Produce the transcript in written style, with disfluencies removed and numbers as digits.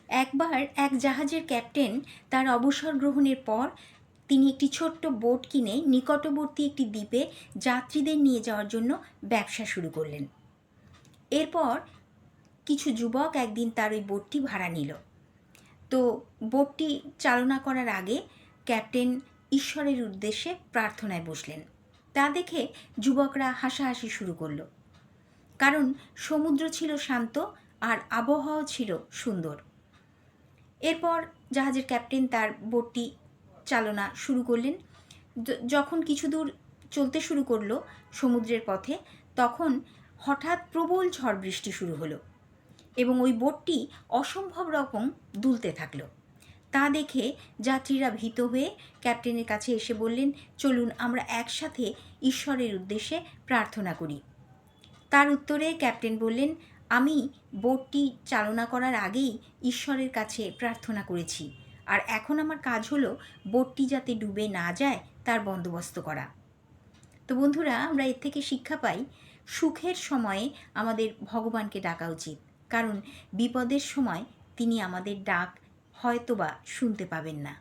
একবার এক জাহাজের ক্যাপ্টেন তার অবসর গ্রহণের পর তিনি একটি ছোট্ট বোট কিনে নিকটবর্তী একটি দ্বীপে যাত্রীদের নিয়ে যাওয়ার জন্য ব্যবসা শুরু করলেন। এরপর কিছু যুবক একদিন তার ওই বোটটি ভাড়া নিল। তো বোটটি চালনা করার আগে ক্যাপ্টেন ঈশ্বরের উদ্দেশ্যে প্রার্থনায় বসলেন। তা দেখে যুবকরা হাসাহাসি শুরু করলো, কারণ সমুদ্র ছিল শান্ত আর আবহাওয়া ছিল সুন্দর। এরপর জাহাজের ক্যাপ্টেন তার বোটটি চালনা শুরু করলেন। যখন কিছু দূর চলতে শুরু করলো সমুদ্রের পথে, তখন হঠাৎ প্রবল ঝড় বৃষ্টি শুরু হলো এবং ওই বোটটি অসম্ভব রকম দুলতে থাকলো। তা দেখে যাত্রীরা ভীত হয়ে ক্যাপ্টেনের কাছে এসে বললেন, চলুন আমরা একসাথে ঈশ্বরের উদ্দেশ্যে প্রার্থনা করি। তার উত্তরে ক্যাপ্টেন বললেন, আমি বোটটি চালনা করার আগেই ঈশ্বরের কাছে প্রার্থনা করেছি, আর এখন আমার কাজ হলো বোটটি যাতে ডুবে না যায় তার বন্দোবস্ত করা। তো বন্ধুরা, আমরা এর থেকে শিক্ষা পাই, সুখের সময়ে আমাদের ভগবানকে ডাকা উচিত, কারণ বিপদের সময় তিনি আমাদের ডাক হয়তোবা শুনতে পাবেন না।